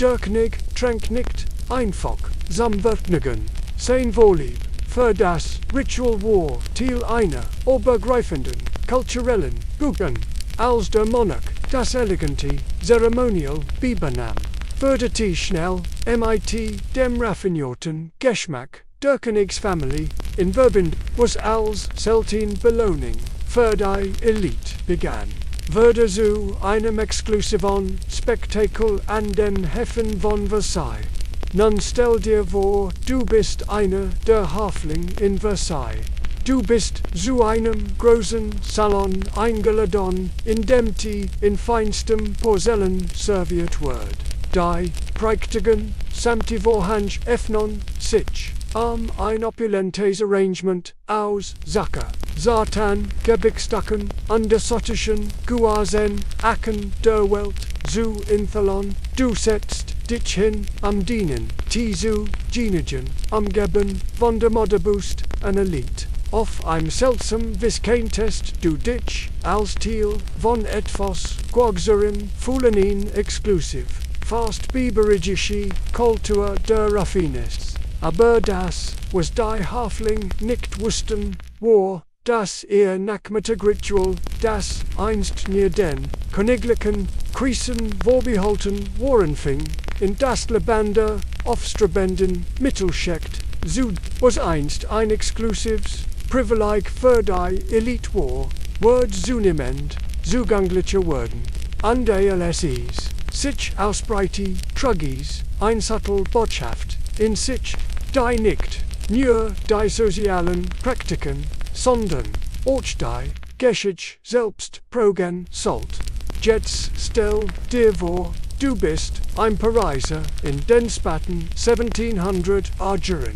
Dirknig, Tranknicht, Einfach, Zamvertnigen, Sein Vorlieb, für das Ritual war, Teil einer, Obergreifenden, kulturellen, Gugen, als der Monarch, das elegante, Ceremonial, Bibernam, würde die schnell, mit, dem raffinierten, Geschmack, der Königsfamilie, in Verbindung, was als selten Belohnung, für die Elite begann. Würde zu einem exklusiven Spektakel an den Häfen von Versailles. Nun stell dir vor, du bist einer der Hafling in Versailles. Du bist zu einem großen Salon eingeladen, in dem Tee in feinstem Porzellan serviert wird. Die prächtigen, samt Vorhang öffnen sich ein opulentes Arrangement aus Sache, Satan, Gebirgsstacken, undersottischen, Guazen, Acken der Welt, zu Inthalon, du setzt dich hin, am Dienen, zu Genigen, am Geben, von der Modeboost, an Elite. Auf einem seltsam Viscentest du dich, als Teil von etwas, Quagserin, Fulenin exklusiv, fast biberische Kultur der Raffines. Aber das, was die Hafling nicht wussten, war, dass ihr Nachmittagritual, das einst near den königlichen Krisen vorbehalten waren fing, in das Lebende, aufstrebenden Mittelschicht, was einst ein exklusives Privileg für die Elite war, wird zunehmend zugänglicher werden. An der LSEs, sich ausbreite, Truggies, ein Sattel Botschaft, in sich, die nicht nur die sozialen Praktiken, sondern auch die Geschichte selbst prägen sollt. Jetzt stell dir vor, du bist ein Pariser in den späten 1700 Jahren.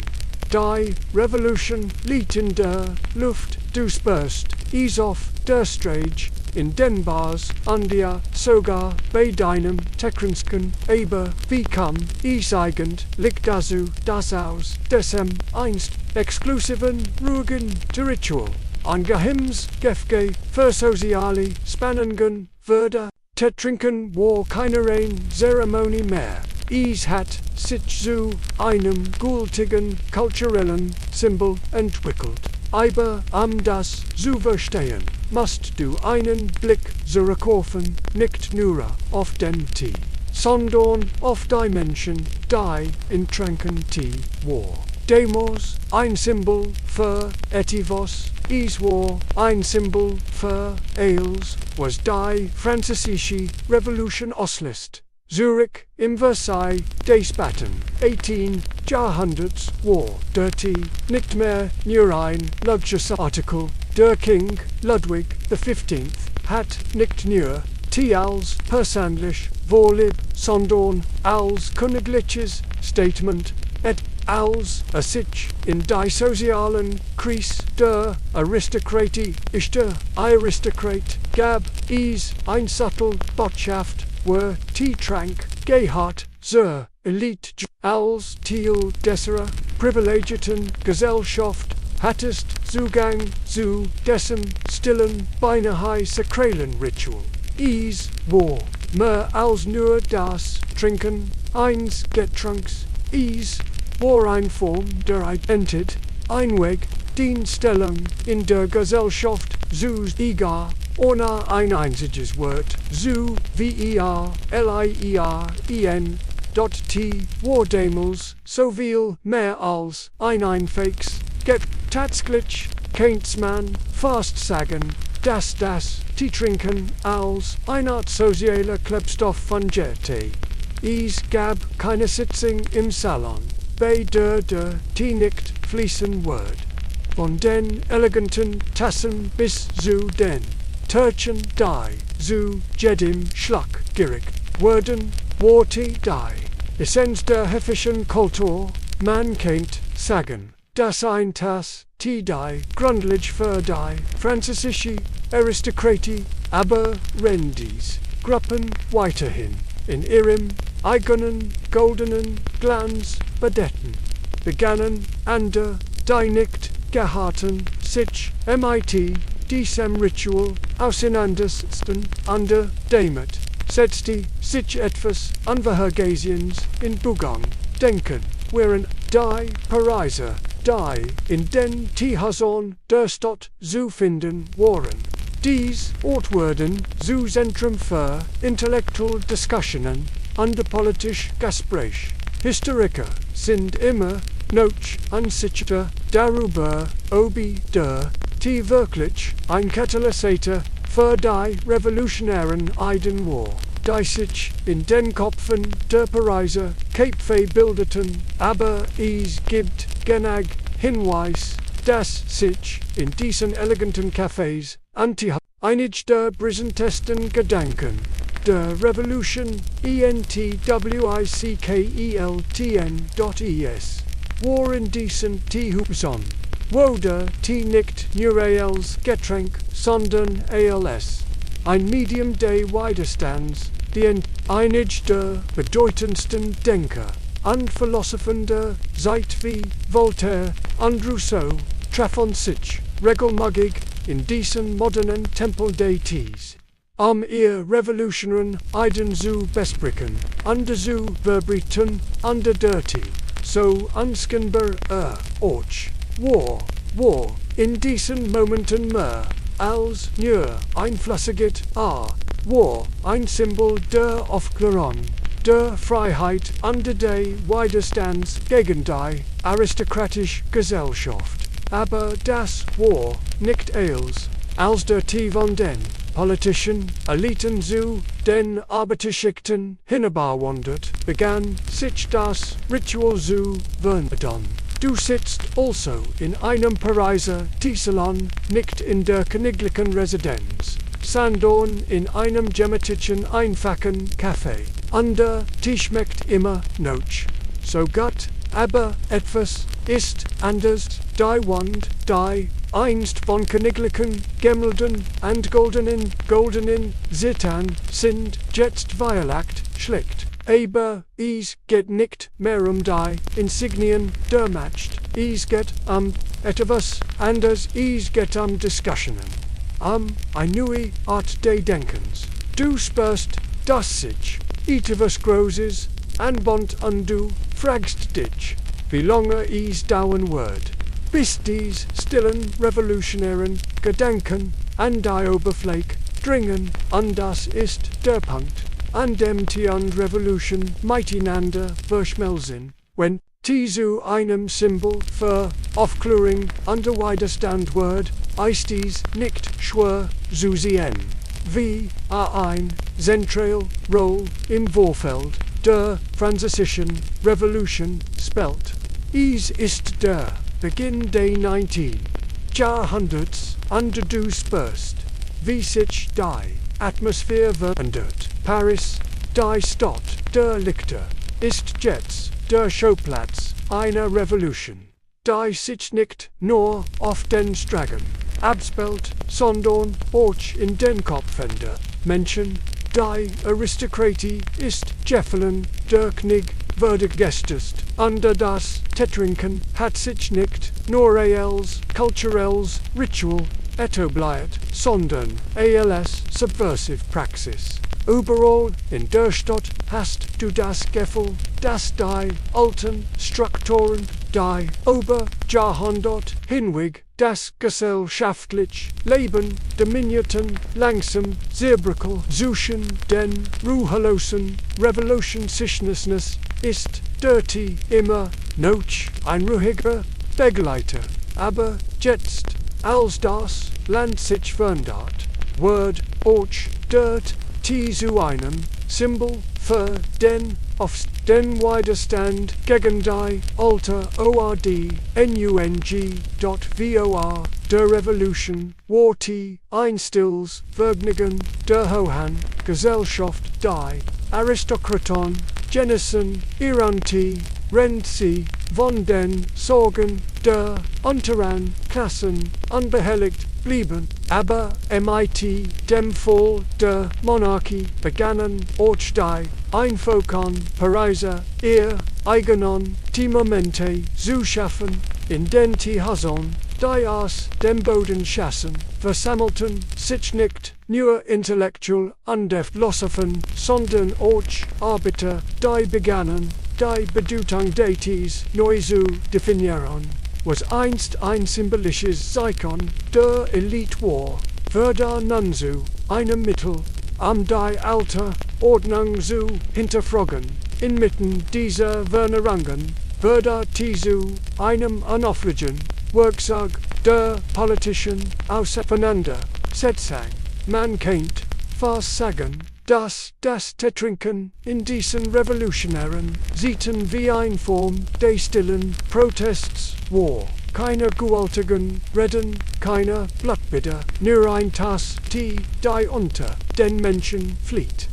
Die Revolution liegt in der Luft, du spürst es auf der Straße, in den Bars, an dir, sogar bei deinem Tekrenschen, aber wie kam es eigentlich dazu, dass aus diesem einst exklusiven, ruhigen Ritual ein geheimes Gefge für soziale Spannungen würde, Trinken war keine reine Zeremonie mehr. Es hat sich zu einem gültigen kulturellen Symbol entwickelt. Aber das zu verstehen, musst du einen Blick zurückwerfen, nicht nur auf den Tee, sondern auf die Menschen, die in Tranken Tee war. Demos, ein Symbol für etwas, es war ein Symbol für Ales, was die französische Revolution auslöst. Zurich im Versailles des späten 18. Jahrhunderts war der Tee nicht mehr nur ein Luxusartikel. Der King Ludwig XV. Hat nicht nur Tee als persönlich Vorlieb, sondern als königliches Statement et als sich in die sozialen Kreis der Aristokratie der Aristokrat gab es ein Sattel Botschaft, wo Teetrank gehat zur Elite als Teil dieser privilegierten Gesellschaft hattest Zugang zu diesem stillen, beinahe sakralen Ritual. Es war mehr als nur das Trinken eines Getränks. Es war eine Form der Identität, ein Weg, die Stellung in der Gesellschaft zu egal, ohne ein einziges Wort, zu verleien, dort T war damals so viel mehr als ein einfaches tatsächlich kann's man fast sagen, dass das Tee-Trinken als eine Art sozialer Klebstoff fungierte. Es gab keine Sitzung im Salon, bei der Tee nicht fließen wird. Von den eleganten Tassen bis zu den Törchen, die zu jedem Schlag gierig wurden, war Tee die Essenz der höfischen Kultur. Man kennt sagen, dass ein Tass Tee die grundlich für die französische Aristokratie, aber Rendis Gruppen weiterhin in ihrem eigenen goldenen Glanz bedeckten, begannen andere, die nicht gehalten sich mit diesem Ritual auseinandersetzten, under damit setzt sich etwas Unverhältnismäßiges in Bewegung, denken, während die Pariser, die in den T-Häusern der Stadt zu finden waren. Dies Ortwürden zu Zentrum für intellektuelle Diskussionen und politische Gespräche. Historiker sind immer noch unsicher darüber, ob die wirklich ein Katalysator für die revolutionären Ideen war, die sich in den Köpfen der Pariser Köpfe bildeten, aber es gibt genug Hinweis, dass sich in diesen eleganten Cafés einige der brisantesten Gedanken der Revolution entwickelten.es war in diesen Teehäusern, wo der Tee nicht nur als Getränk, sondern als ein Medium des Widerstands, die einige der bedeutendsten Denker und Philosophen der Zeit wie Voltaire und Rousseau treffen sich regelmäßig in diesen modernen Tempel des Tees, ihr revolutionären Ideen zu besprechen und zu verbreiten und der Tee, so unskennbar Ort war in diesen Momenten mehr als nur ein flüssiges war ein Symbol der Aufklärung, der Freiheit und des Widerstands gegen die aristokratische Gesellschaft. Aber das war nicht als der Tee von den politischen Eliten zu den Arbeiterschichten hinüberwandert, begann sich das Ritual zu verändern. Du sitzt also in einem Pariser Teesalon, nicht in der königlichen Residenz, sondern in einem gemütlichen, einfachen Café. Und der Tee schmeckt immer noch so gut, aber etwas ist anders. Die Wand, die einst von königlichen Gemälden und goldenen Zittern sind jetzt violett schlicht. Aber es geht nicht mehr die Insignien der Macht, es geht etwas anders, es geht Diskussionen, eine neue Art des Denkens. Du spürst, dass sich etwas Großes anbahnt und du fragst dich, wie lange es dauern wird, bis dies stillen revolutionären Gedanken an die Oberfläche dringen, und das ist der Punkt, an dem Tee und Revolution miteinander verschmelzen, wenn Tee zu einem Symbol für Aufklärung und Widerstand wird, ist dies nicht schwer zu sehen, wie ein zentrale Rolle im Vorfeld der französischen Revolution spielt. Es ist der Beginn des 19. Jahrhunderts und du spürst, wie sich die Atmosphäre verändert. Paris, die Stadt der Lichter, ist jetzt der Schauplatz einer Revolution, die sich nicht nur auf den Straßen abspielt, sondern auch in den Köpfen der Menschen. Die Aristokratie ist gefallen, der Knig wurde gestürzt, und das Teetrinken hat sich nicht nur als kulturelles Ritual etabliert, sondern als subversive Praxis. Überall in der Stadt hast du das Gefühl, dass die alten Strukturen, die über Jahrhundert hinweg das gesellschaftliche Leben dominierten, langsam zerbröckeln suchen. Den ruhelosen Revolutionsness ist der Tee immer noch ein ruhiger Begleiter, aber jetzt, als das Land sich verändert, wird auch der Tee zu einem Symbol für den Widerstand gegen die alte Ordnung.vor der Revolution war Tee ein stilles Vergnügen der hohen Gesellschaft. Die Aristokraten genießen ihren Tee, wenn sie von den Sorgen der unteren Klassen unbehelligt blieben, aber mit dem Fall der Monarchie begannen auch die einfachen Pariser ihr eigenen Teemomente zu schaffen, in den Teehäusern, die aus dem Boden schassen, versammelten sich nicht nur Intellektuell und Philosophen, sondern auch Arbeiter, die begannen, die Bedeutung des neu zu definieren, was einst ein symbolisches Zeichen der Elite war, wurde nun zu einem Mittel, die alte Ordnung zu hinterfragen. Inmitten dieser Veränderungen wurde zu einem unaufhörlichen Werkzeug der politischen Auseinandersetzung. Man kennt fast sagen, dass das Trinken in diesen revolutionären Zeiten wie eine Form des stillen Protests war. Keine gewaltigen Reden, keine Blattbilder, nur ein Tass Tee, die unter den Menschen flieht.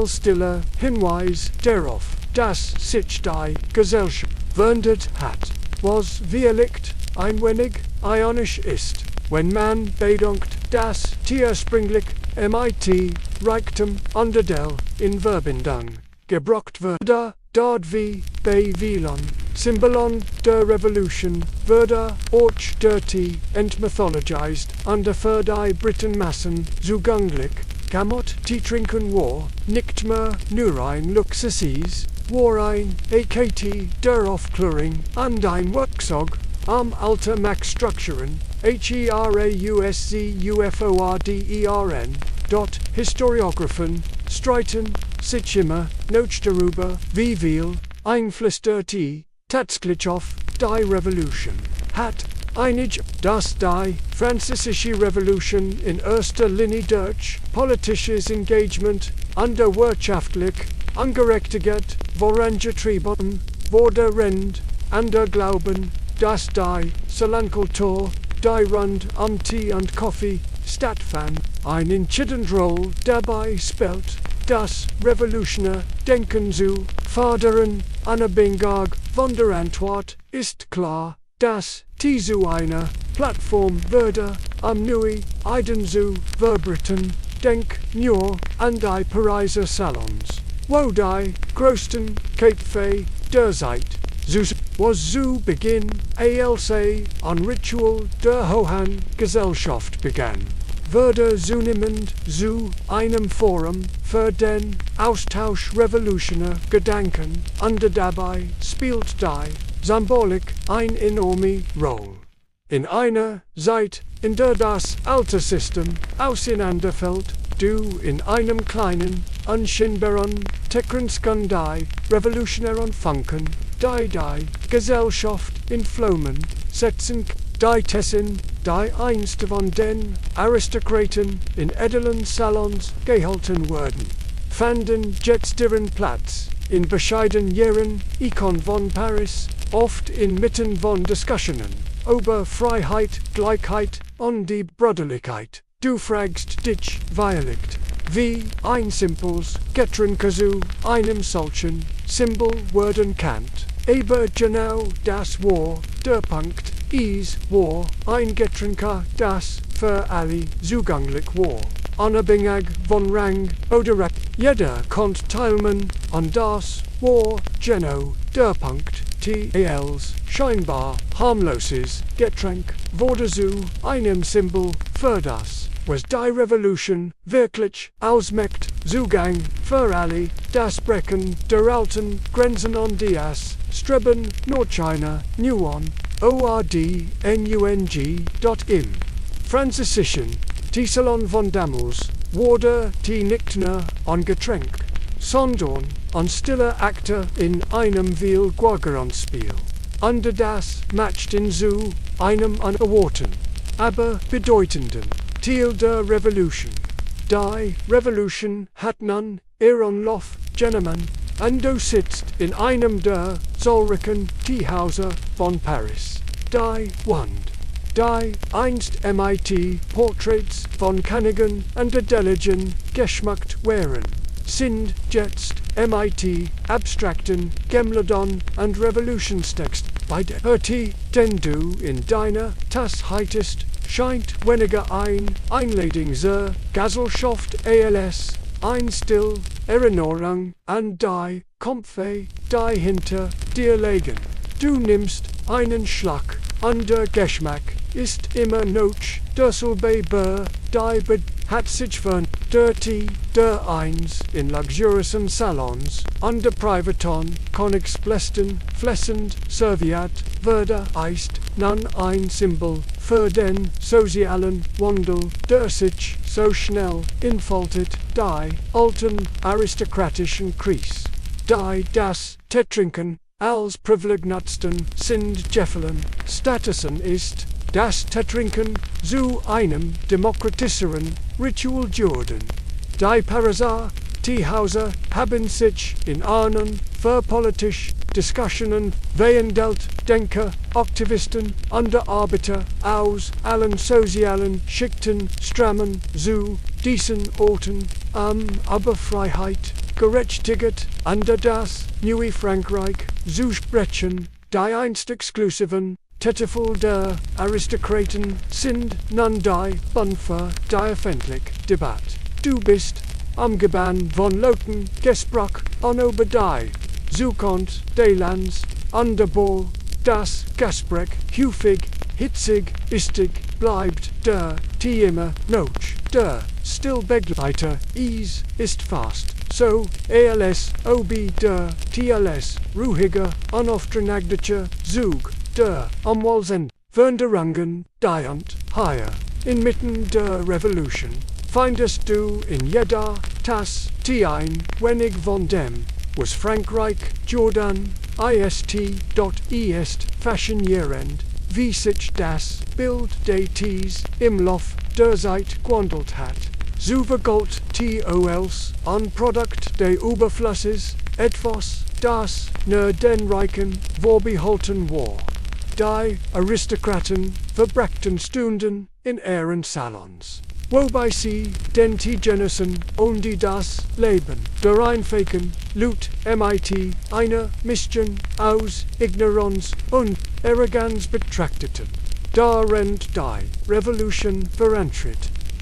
Stiller Hinweis darauf, dass sich die Gesellschaft verändert hat, was vielleicht ein wenig ironisch ist, wenn man bedenkt, dass ursprünglich mit Reichtum und Adel in Verbindung gebracht wurde, dort wie bei vielen Symbolen der Revolution wurde auch der Tee entmythologized und für die Britenmassen zugänglich gemacht. Tee trinken war nicht mehr nur ein Luxus, war ein Akt der Aufklärung und ein Werkzeug, alte Machtstrukturen, herauszuFordern. Dort Historiographen streiten sich immer noch darüber, wie viel Einfluss der Tee tatsächlich auf die Revolution hat. Einig, dass die französische Revolution in erster Linie durch politisches Engagement und der wirtschaftlich Ungerechtigkeit vorangetrieben wurde rennt, und der Glauben, dass die Salonkultur, die rund Tee und Kaffee stattfand, eine entscheidende Rolle dabei spielt, das revolutionäre Denken zu fördern. Unabhängig von der Antwort ist klar, dass Tee zu einer Plattform würde, neue Ideen zu verbreiten. Denk nur an die Pariser Salons, wo die größten Köpfe der Zeit was zu Beginn als ein Ritual der hohen Gesellschaft begann, wurde zunehmend zu einem Forum für den Austausch revolutionärer Gedanken und dabei spielt die Symbolik eine enorme Rolle. In einer Zeit, in der das alte System auseinanderfällt, du in einem kleinen, unscheinbaren Techniken die revolutionären Funken, die Gesellschaft in Flammen setzen, die Tessin, die einst von den Aristokraten in edlen Salons gehalten wurden, fanden jetzt ihren Platz in bescheidenen Jahren Ikon von Paris, oft inmitten von Diskussionen über Freiheit, Gleichheit und die Brüderlichkeit. Du fragst dich vielleicht, wie ein simples Getränk zu einem solchen Symbol werden kann. Aber genau das war der Punkt. Es war ein Getränk, das für alle zugänglich war. Unabhängig von Rang oder Rat. Jeder konnte teilnehmen und das war genau der Punkt. Als scheinbar harmloses Getränk wurde zu einem Symbol für das, was die Revolution wirklich ausmacht. Zugang für alle, das Brechen der alten Grenzen und das Streben nach China, Nuon, ordnung.im. Französischen Salon von damals wurde Tee nicht nur ein Getränk, sondern ein stiller Akteur in einem viel größeren Spiel. Und das machten zu einem unerwarteten, aber bedeutenden Teil der Revolution. Die Revolution hat nun ihren Lauf genommen, und du sitzt in einem der zahlreichen Teehäuser von Paris. Die Wand, die einst Porträts von Königen und Adeligen geschmückt waren, sind jetzt abstrakten Gemälden und Revolutionstext. Bei der Tee, den du in deiner Tasse haltest, scheint weniger ein Einladung zur Gesellschaft als ein Still Erinnerung an die Kämpfe, die hinter dir liegen. Du nimmst einen Schlag und der Geschmack ist immer noch, Dusselbei Bur, die Bed, hat sich von, dirty, der eins, in luxurious salons, under privaton, Königsblästen, flessend, serviat, Werder, eist, nun ein Symbol, für den, sozialen, Wandel, der sich, so schnell, infaltet, die, alten, aristokratischen Kries. Die das, Tetrinken, als privilegnatsten, sind Jeffelen, Statusen ist, das Tetrinken, zu einem demokratischeren, Ritual Jordan. Die Pariser, Teehauser, haben sich, in Ahnen, für politisch, Diskussionen, während Denker, Aktivisten, under Arbeiter, aus, allen sozialen Schichten, Strammen, zu, diesen Orten, aber Freiheit, gerechtigt, under das, neue Frankreich, zu sprechen, die einst exklusiven, Täteful der Aristokraten, sind, nun die, Bunfer, die öffentlich, Debatt. Du bist, am Geban von Loten, Gesproch, on Obadei, Zukunft, Delands, Underball, das, Gasprech, Hufig, Hitzig, Istig, bleibt, der, immer, noch, der, still Begleiter, ist fast, so, als, ob der, TLS, ruhiger, unaufdringliche, Zug, der, Walsen, Veränderungen, und, higher, inmitten der Revolution, findest du in jeder, Tas, ein, wenig von dem, was Frankreich, Jordan, ist faszinierend, wie sich das Bild des Ts im Lauf der Zeit gewandelt hat. Zuvergolt TOLs an Produkt des Überflusses, etwas, das nur den Reichen vorbehalten war. Die Aristokraten verbrachten Stunden in ihren Salons, wobei sie den Genossen und die das Leben der Einfachen Lut mit einer Mischung aus Ignoranz und Arroganz betrachteten. Darin die Revolution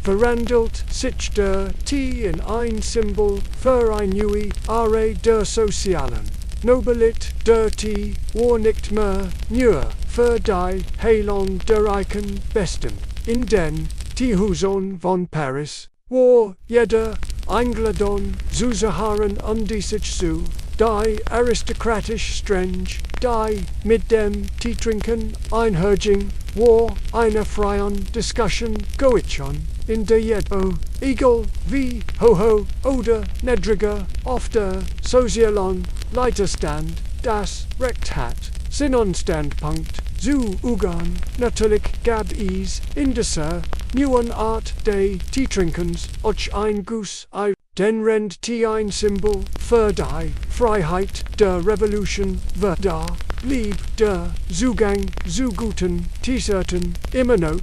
verwandelt sich der T in ein Symbol für ein neue Are der sozialen Nobelit der T war nicht mehr nur für die Heilung der Reichen Besten. In den T-Huson von Paris war jeder eingeladen zu Saharen und die sich zu, die aristokratisch streng, die mit dem Tee-Trinken einherging, war eine freien Diskussion goichon. In der Jedo, egal wie hoho oder nedriger auf der sozialen Leiterstand das Recht hat, Sinnenstandpunkt zu Ugan, natürlich gab es in dieser neuen Art des Teetrinkens auch ein Guss ei, den Rend ein Symbol für die Freiheit der Revolution war da, blieb der Zugang zu guten Teesorten immer noch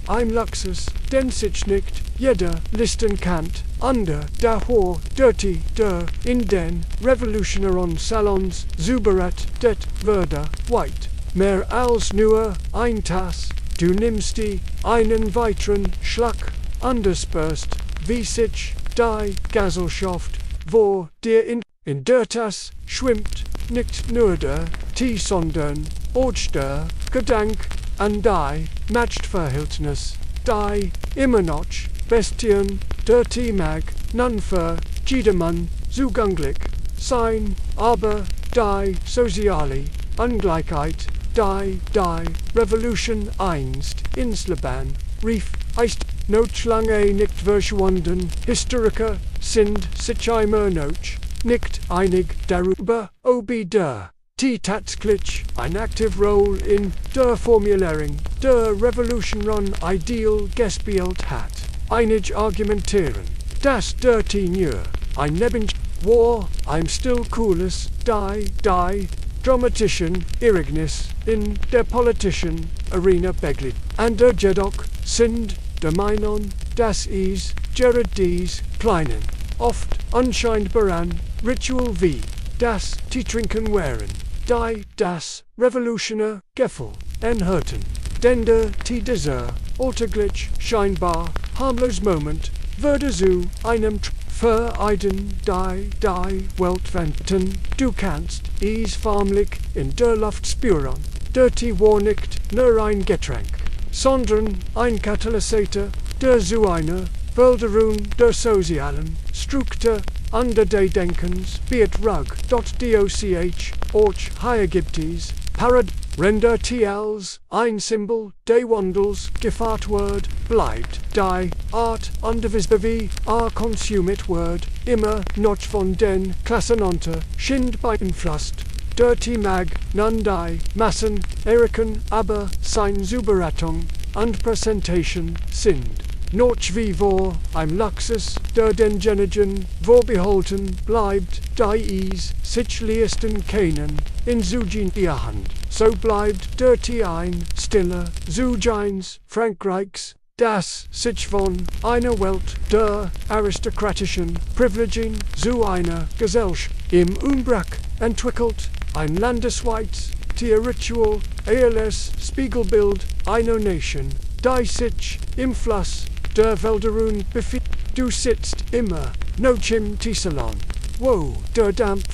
ein Luxus, den sich nicht jeder listen kann, under der hohe dirty der in den revolutionären Salons zubereitet det würde white, mehr als nur ein Tass, du nimmst die einen weiteren Schlag, andersperst, wie sich die Gesellschaft, wo dir in der Tass schwimmt, nicht nur der Tee, sondern auch der Gedank an die Machtverhältnis, die immer noch Bestien der Tee mag, nun für jedermann zugänglich sein, aber die soziale Ungleichheit, die Revolution einst ins Leben rief, ist noch lange nicht verschwunden. Historiker sind sich immer noch nicht einig darüber, ob der Tee tatsächlich ein aktive Rolle in der Formulierung der Revolution Ideal gespielt hat. Einige argumentieren, dass der Tee nur ein war, ein still cooles, die dramatischen Ereignis in der politischen Arena begleitet. Andere jedoch sind der Meinung, dass es gerade dies kleinen, oft unscheinbaren Ritual wie das Teetrinken wären, die das revolutionäre Gefühl enthüllten. Denn der Tee-Dessert, alltäglich scheinbar harmlos Moment, würde zu einem vereiden die Welt wenden. Du kannst es förmlich in der Luft spüren. Der Tee war nicht nur ein Getränk. sondern ein Katalysator der zu einer Veränderung der sozialen Struktur under des Denkens wird rug.doch och hiergibtes parad render tls ein Symbol des Wandels Gefahrtword bleibt die Art undivisible consumet word immer noch von den Klassen unter Schind beeinflusst. Dirty mag, nun die Massen erken aber sein Zubereitung und Präsentation sind noch wie vor ein Luxus, der den Genigen vorbehalten bleibt, die es sich leisten können, in Zugin ihr Hand. So bleibt dirty ein stiller Zugins Frankreichs, das sich von einer Welt der aristokratischen Privilegien zu einer Gesellschaft im Umbruch entwickelt, ein landesweites Tierritual, als Spiegelbild einer Nation, die sich im Fluss der Veränderung befindet. Du sitzt immer noch im Salon, wo der Dampf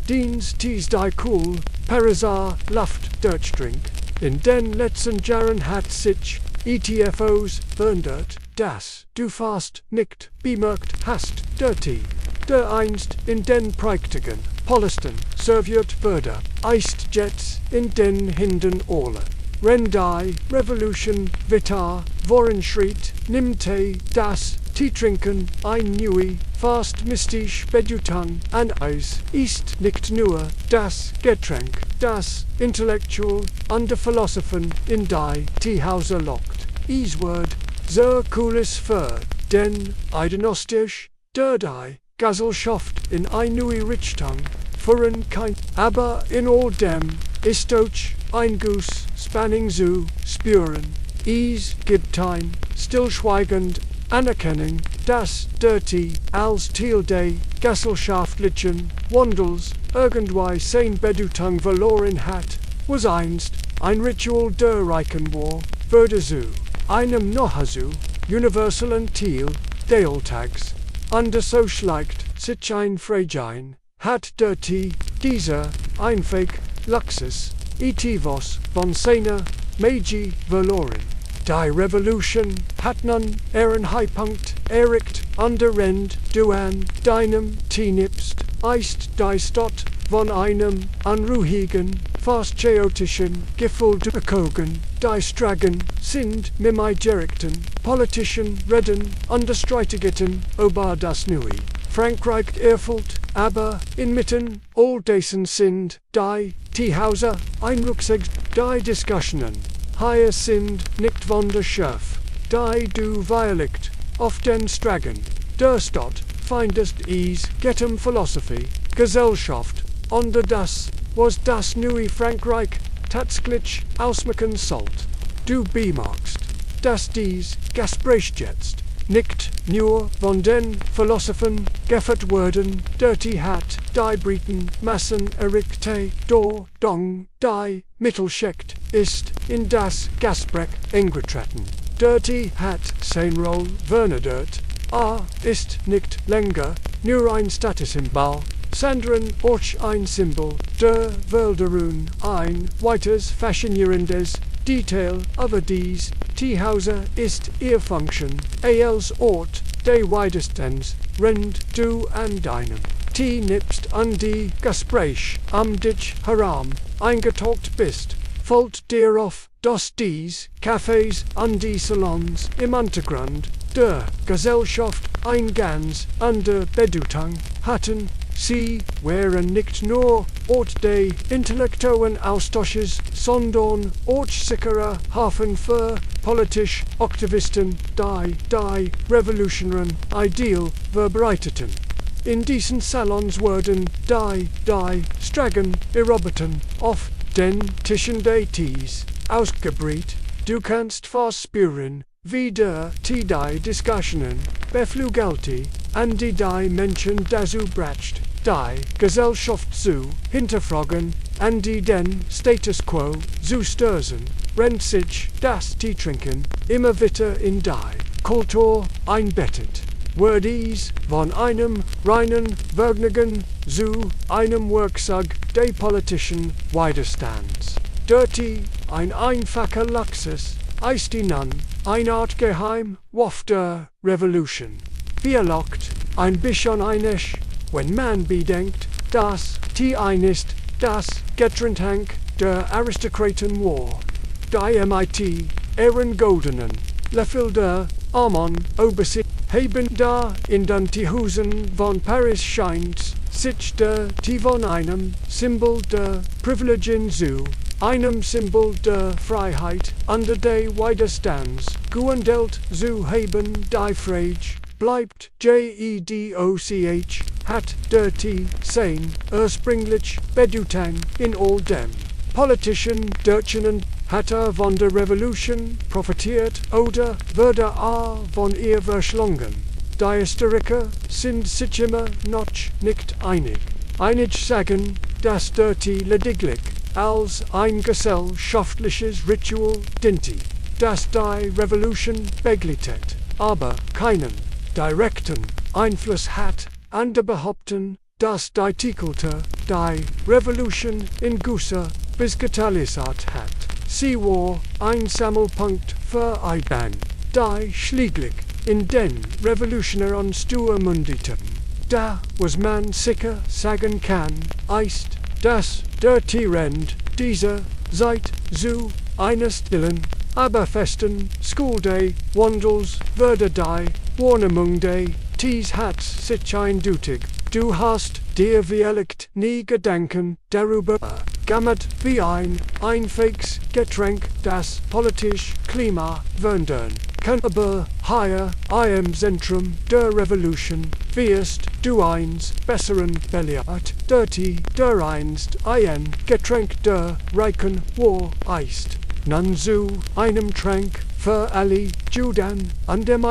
dienst die cool Parisar Luft durchdringt. In den letzten Jahren hat sich ETFOs verändert, dass du fast nicht bemerkt hast, dirty, der einst in den prächtigen Palästen serviert wurde, ist jetzt in den Hinden alle. Wenn die Revolution vitar voranschritt, nimmt das Teetrinken ein Ñemohu'ã fast mystisch Bedeutung an. Es ist nicht nur das Getränk, das Intellektual und die Philosophen in die Teehäuser lockt. Es wird sehr cooles für den Idenostisch, der die Gesellschaft in eine neue Richtung führen kann. Aber in all dem ist auch ein Guss Spanning zu spüren. Es gibt ein stillschweigend Anerkennung, dass dirty als Teil des gesellschaftlichen Wandels irgendwie sein Bedeutung verloren hat, was einst ein Ritual der Reichen war, wurde zu einem nahezu universalen Teil des Alltags. Und so schleicht sich ein Freigsein, hat dirty dieser einfach Luxus etwas von seiner Magie verloren. Die Revolution hat nun ihren Höhepunkt erreicht und der Rend du an deinem Tienipst ist die Stadt von einem anruhigen, fast chaotischen Gefühl bekogen. Die Stragen sind mit direkten politischen Reden und der streitigen über das Neue Frankreich erfüllt, aber inmitten all dessen sind die Teehäuser einrücksig, die Diskussionen hier sind nicht wunderscharf, die du violet auf den Stragen der Stadt findest es geht Philosophie, Gesellschaft und das, was das neue Frankreich tatsächlich ausmachen sollt. Du bemerkst, dass dies Gespräch jetzt nicht nur von den Philosophen geführt wurden, dirty hat die Briten Massen erregte, dong die Mittelschicht ist in das Gespräch eingetreten. Dirty hat sein Roll verändert, ist nicht länger nur ein Statussymbol, sondern auch ein Symbol der Veränderung, ein weiters faszinierendes Detail über dies Teehäuser ist ihr Function, als Ort des weitestens Rend du an deinem Tee nippst an die Gespräch am dich herum eingetaucht bist, fällt dir auf, dass dies Cafés an die Salons im Untergrund der Gesellschaft ein ganz andere Bedeutung hatten. Sie wären nicht nur Ort des intellektuellen Austausches, sondern Ort sicherer Hafen für politische Aktivisten, die revolutionären Ideal verbreiteten. In diesen Salons wurden die Stragen erobberten auf den Tischen des Tees ausgebreit. Du kannst fast spüren, wie der Tee die Diskussionen beflügelte, an die Menschen dazu bracht, die Gesellschaft zu hinterfragen, an die den Status quo zu stören, rennt sich das Teetrinken immer wieder in die Kultur einbettet. Wird es von einem reinen Vergnügen zu einem Werkzeug des politischen Widerstands. Dirty, ein einfacher Luxus, ist die nun, eine Art geheim, Waff der Revolution. Wir lockt, ein bisschen einig, wenn man bedenkt, dass die ein ist, das Getränk der Aristokraten war. Die MIT, Ehren goldenen, Lefil der Armon, Obersi, haben da in den Husen von Paris scheint, sich der T von einem Symbol der Privilegien zu, einem Symbol der Freiheit, under de Widerstands, geändelt zu haben, die Frage bleibt, JEDOCH, hat der T sein, ursprünglich bedeutung in all dem. Politischen Deutschen hat von der Revolution profitiert oder wurde von ihr verschlungen. Die Historiker sind sich immer noch nicht einig. Einige sagen, dass der T lediglich als ein gesellschaftliches Ritual diente, das die Revolution begleitet, aber keinen direkten Einfluss hat. Andere behaupten, dass die Kultur die Revolution in Gusse bisgetalisiert hat. Sie war ein Sammelpunkt für Eiban, die schließlich in den revolutionären Stuhl mündeten. Da was man sicher sagen kann, ist, dass der Trend dieser Zeit zu einer stillen, aber festen Schoolday Wandels würde die Wahrnehmung des Ts hat sich eindeutig. Du hast dir vielleicht nie Gedanken darüber gemacht, wie ein einziges Getränk das politische Klima verändern kann. Aber hier im Zentrum der Revolution wirst du eins Besseren belehrt, der einst ein Getränk der Reichen war ist. Nun zu einem Trank für alle Juden an dem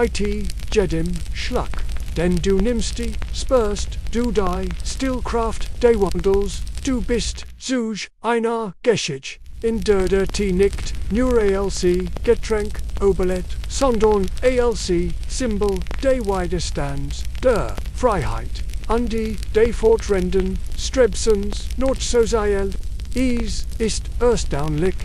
jedem Schlag. Denn du nimmst die, spürst du die Stillkraft des Wandels, du bist zu einer Geschichte, in der T nicht nur ALC Getränk oberlet, sondern ALC Symbol des Widerstands, der Freiheit, an die des Fortrenden Strebsens Nordsozial. Es ist erstaunlich,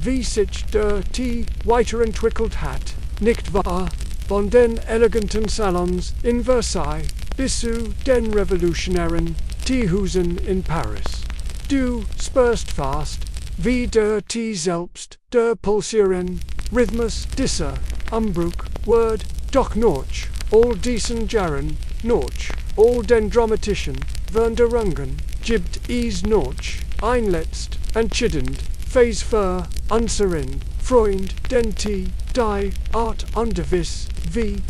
wie sich der T weiterentwickelt hat, nicht wahr? Von den eleganten Salons in Versailles bis zu den revolutionären Teehusen in Paris. Du spürst fast, wie der Tee selbst, der pulsieren Rhythmus dieser Umbruch wird, doch noch all diesen Jahren, noch all den dramatischen Veränderungen, gibt es noch ein letzt entscheidend Phase für unseren Freund, den Tee, die Art und Weise, wie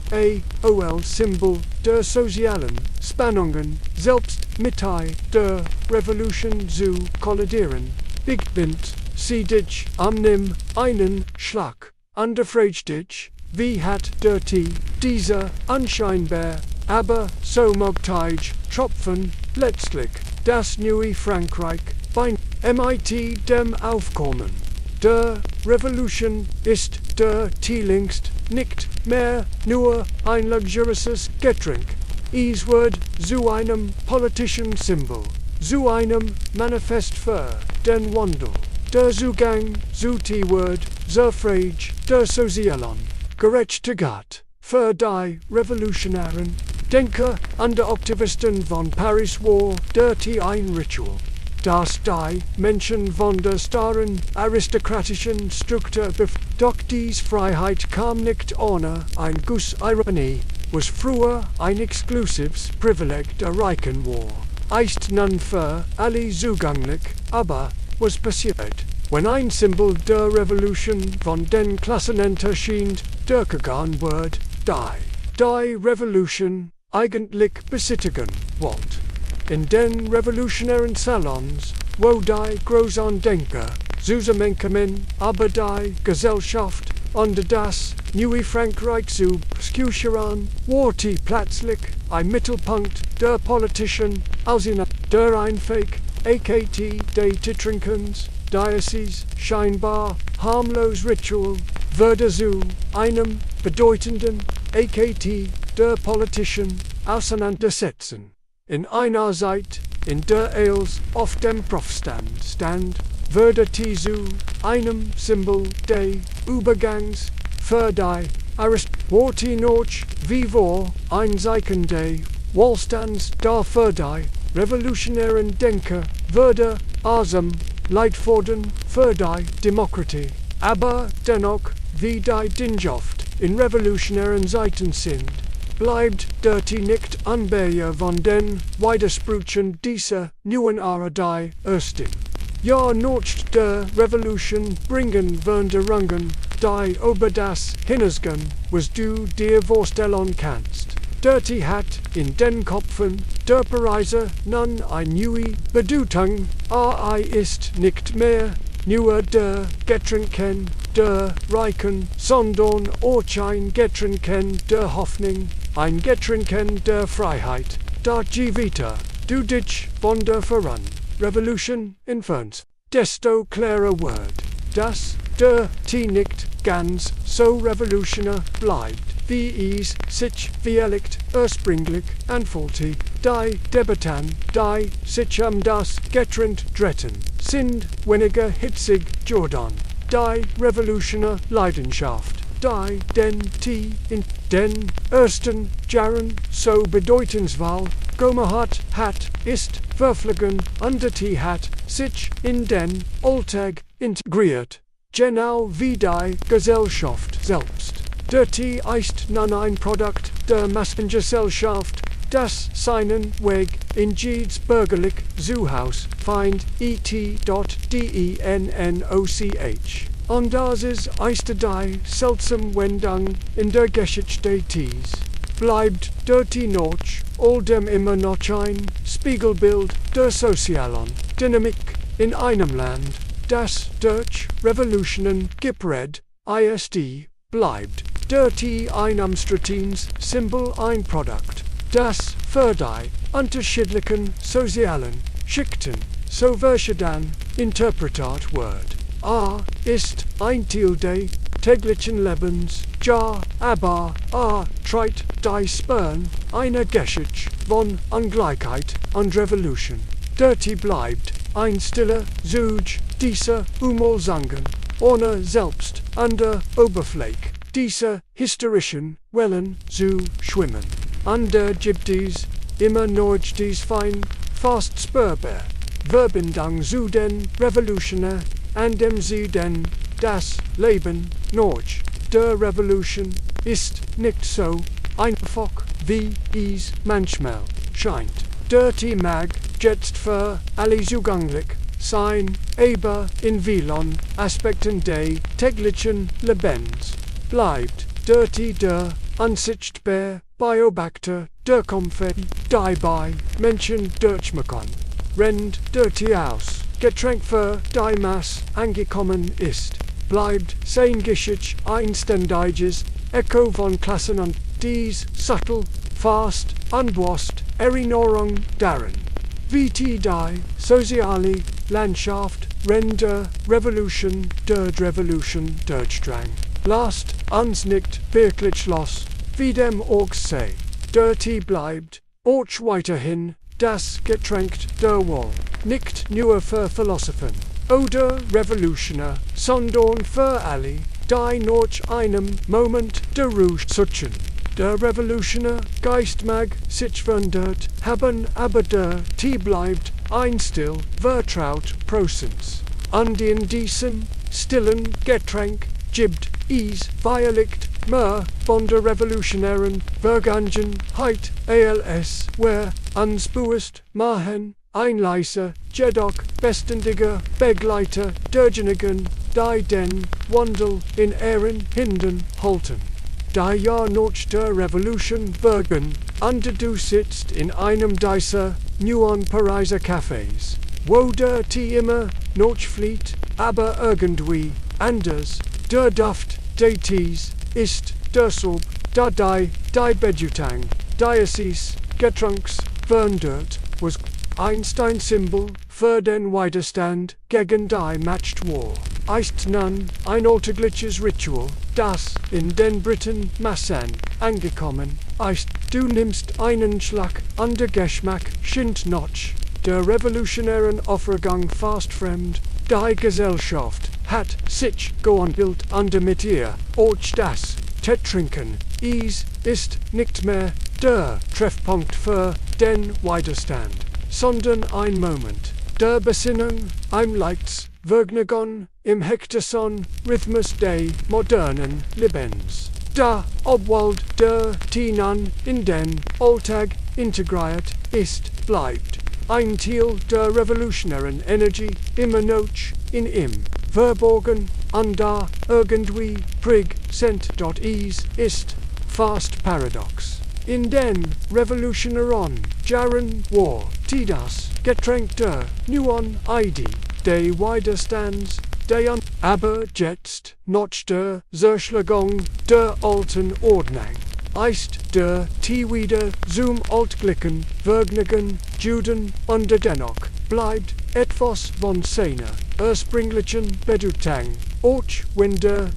Symbol der sozialen Spannungen selbst mit der Revolution zu kollidieren. Beginnt sie dich nimm einen Schlag, underfragt dich, wie hat der Tee dieser unscheinbar, aber so möglich Tropfen letztlich das neue Frankreich bei mit dem Aufkommen der Revolution ist der Tee längst nicht mehr nur ein luxuriöses Getränk. Es wird zu einem politischen Symbol, zu einem Manifest für den Wandel. Der Zugang zu Tee wird zur Frage der sozialen Gerechtigkeit für die revolutionären Denker und Aktivisten von Paris war der Tee ein Ritual. Dass die Menschen von der starren aristokratischen Struktur doch dies Freiheit kam nicht ohne ein Guss Ironie, was früher ein exklusives Privileg der Reichen war. Ist nun für alle zugänglich, aber was passiert, wenn ein Symbol der Revolution von den Klassen enterscheint, durchgegangen wird, die Revolution eigentlich besittigen wollt. In den revolutionären Salons, wo die großen Denker zusammenkommen, aber die Gesellschaft unter das neue Frankreich zu sküchern, war die plötzlich ein Mittelpunkt der politischen Auseinandersetzung. Der Einweg, akt des Trinkens, Diocese, scheinbar harmlos Ritual, würde zu einem bedeutenden akt der politischen Auseinandersetzung. In einer Zeit, in der es auf dem Prüfstand stand, würde Tee zu einem Symbol des Übergangs für die Arist Worti noch vivor Einzeichenday Wohlstands da für die revolutionären Denker würde Asam Leitforden für die Demokratie. Aber dennoch, wie die Dinjoft in revolutionären Zeiten sind, bleibt dirty nicht Anbeher von den Widersprüchen dieser neuen Ära die ersten. Ja nicht der Revolution bringen Veränderungen, die über das hinausgehen, was du dir vorstellen kannst. Dirty hat in den Köpfen der Pariser nun ein neue Bedeutung, ist nicht mehr nur der Getränken der Reichen, sondern auch ein Getränken der Hoffnung, ein Getränken der Freiheit, da Givita, du dich von der voran. Revolution entfernt, desto klarer wird, dass der nicht ganz so revolutionär bleibt, wie es sich vielleicht ursprünglich anfühlte. Die Debatten, die sich das Getränk drehten, sind weniger hitzig geworden. Die revolutionäre Leidenschaft, die in den ersten Jahren so bedeutungsvoll gemacht hat, ist verflogen und die hat sich in den Alltag integriert, genau wie die Gesellschaft selbst. Die ist nun ein Produkt der Massengesellschaft, das seinen Weg in jedes bürgerlich Zuhause findet, dennoch. Und das ist die seltsame Wendung in der Geschichte dies. Bleibt die noch, all dem immer noch ein Spiegelbild der sozialen Dynamik in einem Land, das durch Revolutionen geprägt ist, bleibt die Einnahmstratens Symbol ein Produkt, das für die unterschiedlichen sozialen Schichten so verschieden interpretiert wird. Ist ein Teil des täglichen Lebens, ja, aber trägt die Spuren einer Geschichte von Ungleichheit und Revolution. Die bleibt ein stiller Zug dieser Umwälzungen, ohne selbst an der Oberfläche dieser historischen Wellen zu schwimmen. Und gibt es immer noch dies fein, fast spürbar Verbindung zu den Revolutionären, an dem sie denn das Leben noch der Revolution ist nicht so einfach, wie es manchmal scheint. Die mag jetzt für alle zugänglich sein, aber in vielen Aspekten des täglichen Lebens bleibt die der unsichtbare Beobachter der Komfort, die bei Menschen durchmachen, rennt die aus. Getränk für die Masse angekommen ist, bleibt sein Geschichte ein ständiges Echo von Klassen und dies subtle, fast, unbewusst Erinnerung daran, wie die soziale Landschaft der Revolution durchdrang. Lasst uns nicht wirklich los, wie dem auch sei, die bleibt auch weiterhin das Getränk der Wahl. Nicht nur für Philosophen oder Revolutionäre, sondern für alle, die noch einem Moment der Ruhe suchen. Der revolutionäre Geist mag sich verändert haben, aber die bleibt ein still, vertraut Prozess. Und in diesem stillen Getränk gibt es feierlicht mehr von der revolutionären Vergangenheit als wir uns bewusst machen. Ein leiser, jedoch beständiger Begleiter derjenigen, die den Wandel in ihren Händen halten. Da ja noch der Revolution wirken, und du sitzt in einem dieser neuen Pariser Cafés, wo der Tee immer noch flieht, aber irgendwie anders. Der Duft des Tees ist deshalb, da die Bedeutung dieses Getränks verändert, was einst ein Symbol für den Widerstand gegen die Machtwahl, ist nun ein alltägliches Ritual, das in den Briten Massen angekommen ist. Du nimmst einen Schlag und der Geschmack scheint noch der revolutionären Aufregung fast fremd. Die Gesellschaft hat, sich, go on built under mit ihr, och das, Tetrinken, ist nicht mehr, der Treffpunkt für den Widerstand, sondern ein Moment, der Besinnung, im Lichts, Vergnügen, im Hektason, Rhythmus des modernen Lebens. Da, obwohl der Tinan in den Alltag integriert ist, bleibt ein Teil der revolutionären Energie immer noch in ihm verborgen, und da irgendwie präsent ist fast paradox. In den revolutionären Jahren war das Getränk der neuen Idee, des Widerstands, aber jetzt noch der Zerschlagung der alten Ordnung. Ist der wieder zum altglichen Vergnügen Juden und dennoch bleibt etwas von seiner ursprünglichen Bedeutung, auch wenn der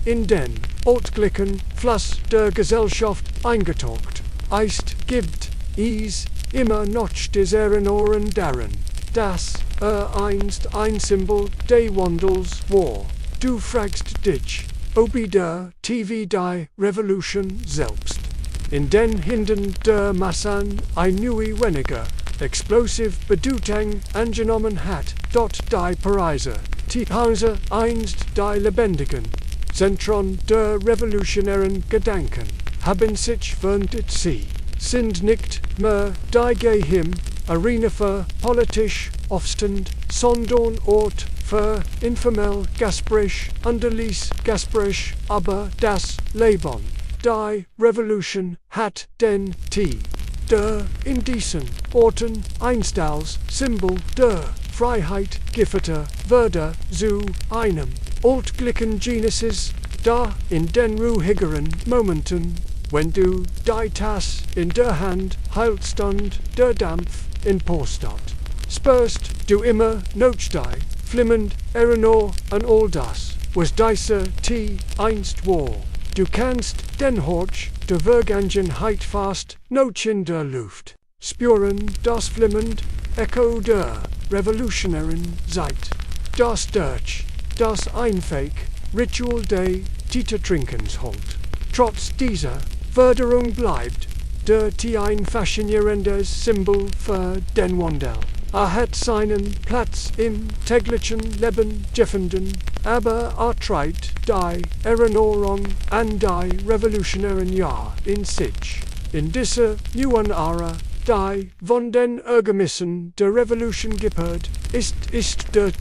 in den altglichen Fluss der Gesellschaft eingetaucht ist, gibt es immer noch des Erinnerungen daran, dass einst ein Symbol des Wandels war. Du fragst dich, ob der die Revolution selbst in den Händen der Massen ein weniger explosive Bedeutung angenommen hat, dort die Pariser, die Hause einst die lebendigen Zentren der revolutionären Gedanken haben sich verändert, sie sind nicht mehr die geheim Arena für politisch Aufstand, sondern Ort für informell Gespräch, Unterlies Gespräch, aber das Leben, die Revolution hat den der in diesen Orten einst als Symbol der Freiheit geführte würde zu einem altglichen Genesis, da in den ruhigeren Momenten, wenn du die Tasse in der Hand hältst und der Dampf in Postat, spürst du immer noch die flimmend Erinnerung an all das, was diese einst war. Du kannst den Horch der Vergangenheit fast noch in der Luft spüren, das flimmend Echo der revolutionären Zeit. Das Durch, das einfach Ritual des Titertrinkens holt. Trotz dieser Förderung bleibt der ein faszinierendes Symbol für den Wandel. Hat seinen Platz im täglichen Leben gefunden, aber trägt die Erinnerung an die revolutionären Jahre in sich. In dieser neuen Ära, die von den Ergebnissen der Revolution geprägt ist der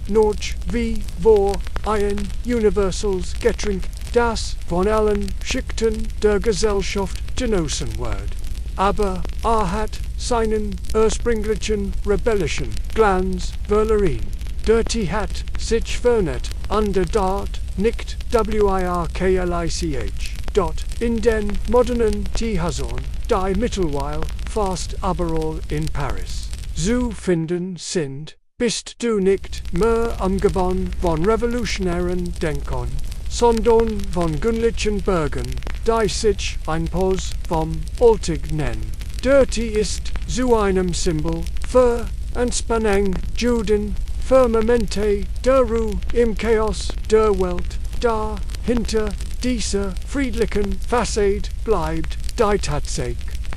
noch wie vor ein universales Getränk, das von allen Schichten der Gesellschaft genossen wird. Aber hat seinen ursprünglichen rebellischen Glanz verloren. Der hat sich verändert und dort nicht wirklich dort in den modernen Häusern, die mittlerweile fast überall in Paris zu finden sind, bist du nicht mehr umgeben von revolutionären Denkern, sondern von gründlichen Bürgern, die sich ein Pos vom Alltag nennen. Dirty ist zu einem Symbol für Entspannung, Juden, Firmamente der Ruhe im Chaos der Welt, da hinter dieser friedlichen Fassade bleibt die Tatsache,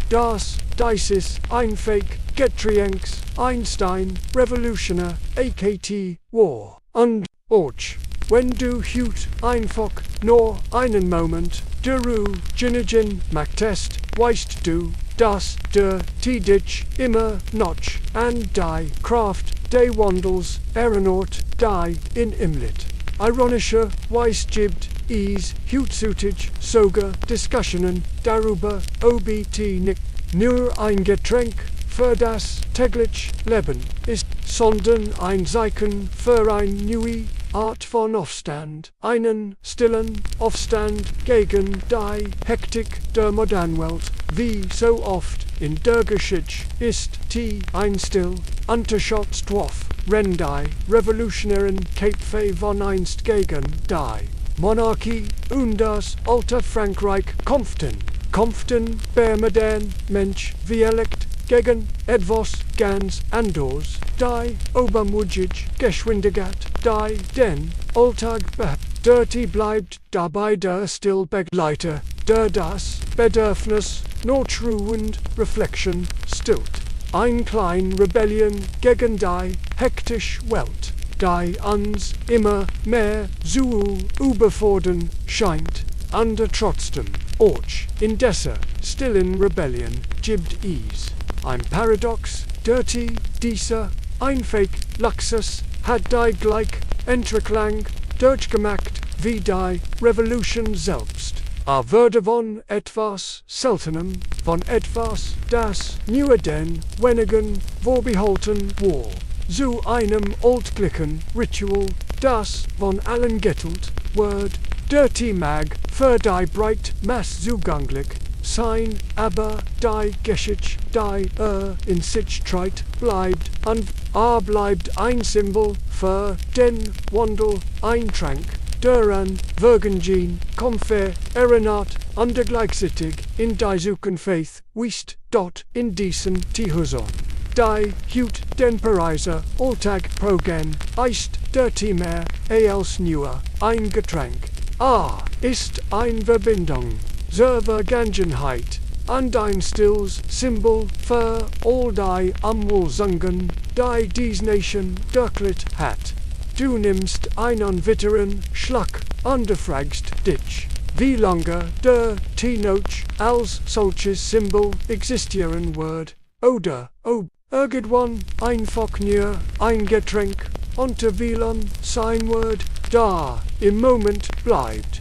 dass dieses einfach Getränks Einstein Revolutioner AKT war. Und auch wenn du hüt einfach nur einen Moment der Ruhe genügen möchtest, weißt du, dass der dich immer noch an die Kraft des Wandels erinnert, die in ihm liegt. Ironischerweise gibt es heutzutage sogar Diskussionen darüber, ob nicht nur ein Getränk für das tägliche Leben ist, sondern ein Zeichen für eine neue Art von Aufstand, einen stillen Aufstand gegen die Hektik der modernen Welt, wie so oft in der Geschichte ist ein still Unterschatzdorf, wenn die revolutionären Kämpfe von einst gegen die Monarchie und das alte Frankreich kämpften, der moderne Mensch wie erlegt gegen, etwas, ganz, anders, die, obermujig, geschwindigat, die, den, Alltag, dirty bleibt, dabei der still begleiter, das, Bedürfnis, notruend, reflection, stilt. Ein klein Rebellion gegen die, hektisch Welt, die uns immer mehr zu überfordern scheint, under trotzdem, orch, indesse, still in rebellion, gibbt ease. Ein Paradox, dirty, dieser, ein Fake, Luxus, hat die gleich, Entreklang, durchgemacht, wie die Revolution selbst. A würde von etwas Seltenem, von etwas, das nur den wenigen vorbehalten war, zu einem altglichen Ritual, das von allen geteilt wird, dirty mag, für die breit mass zugänglich sein, aber die Geschichte, die in sich treit, bleibt, und bleibt ein Symbol für den Wandel, ein Trank, daran Virgin, Comfort, Erinat, under gleichzeitig, in die Zukunft, Wist, dort, in diesen Tihuson. Die, Hut, den Pariser, Alltag, Progen, Eist, dirty mehr, als nur, ein Getränk. Ist ein Verbindung, zur Vergangenheit, und ein stilles Symbol für all die Umwälzungen, die dies Nation durchlitt hat. Du nimmst einen weiteren Schluck und fragst dich, wie lange der Tee-Noch als solches Symbol existieren wird, oder ob irgendwann einfach nur ein Getränk unter Wieland sein wird, da im Moment bleibt.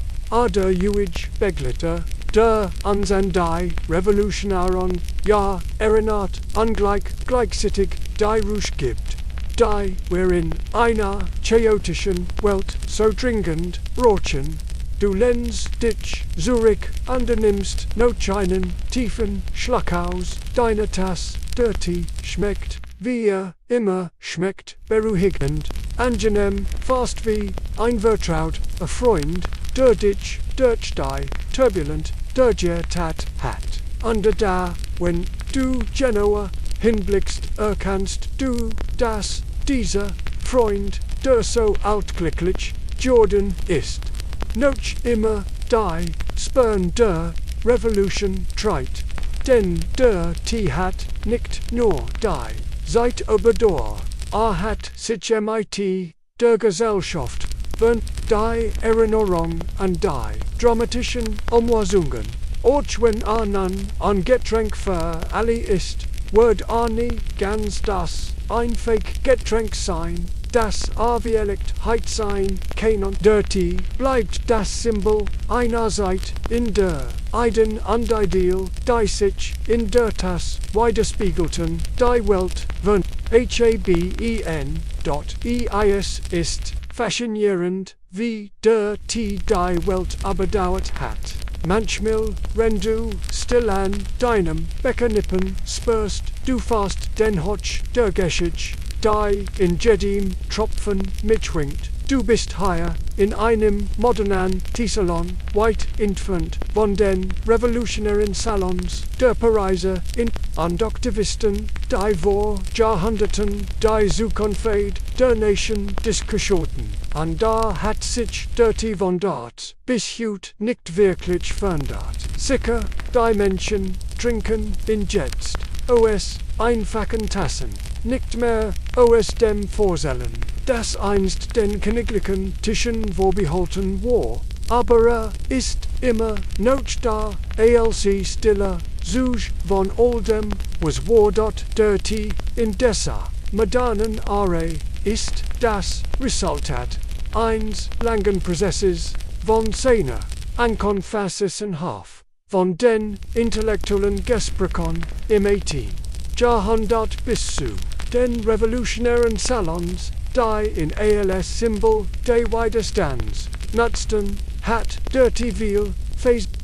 Der Juige Begleiter, der uns an die Revolutionären, ja, erinnert, gleichzeitig die Ruhe gibt. Die wir in einer chaotischen Welt so dringend brauchen. Du lehnst dich zurück und nimmst noch einen tiefen Schluck aus deiner Tasse. Dirty schmeckt, wie immer schmeckt, beruhigend, angenehm, fast wie ein vertrauter Freund, der dich durch die turbulent durchgetat hat. Und da, wenn du genauer hinblickst, erkannst du, dass dieser Freund, der so altglücklich Jordan ist, noch immer die Spern der Revolution treibt. Denn der Tee hat nicht nur die Zeit überdauert, hat sich mit der Gesellschaft während die Erinnerung an die dramatischen Umwälzungen, auch wenn nun ein Getränk für alle ist, wird nie ganz das ein Fake Getränk sein, das wirklich sein kann und der Tee bleibt das Symbol einer Zeit in der Iden und Ideal, die sich in der Tasse widerspiegelten, die Welt von Haben.eis ist faszinierend, wie der Tee die Welt überdauert hat. Manchmal, wenn du still an deinem Becher nippen spürst, du fast den Hoch der Geschichte, die in jedem Tropfen mitschwingt. Du bist hier in einem modernen Teesalon, weit entfernt von den revolutionären Salons der Pariser und Aktivisten, die vor Jahrhunderten die Zukunft der Nation diskutierten. Und da hat sich der Tee von dort bis heute nicht wirklich verändert. Sicher, die Menschen trinken ihn jetzt aus einfachen Tassen, nicht mehr aus dem Vorsellen, das einst den königlichen Tischen vorbehalten war, aber ist immer noch da, als stiller Zug von all dem, was war dort der Tee in dieser modernen Ära ist das Resultat eines langen Prozesses von seiner Ankonfassenhaft von den intellektuellen Gesprächen im 18. Jahrhundert bis zu den revolutionären Salons, die in als Symbol des Widerstands nutzten, hat der Tee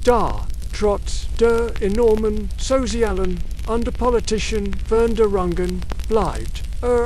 da, trotz der enormen sozialen und politischen Veränderungen bleibt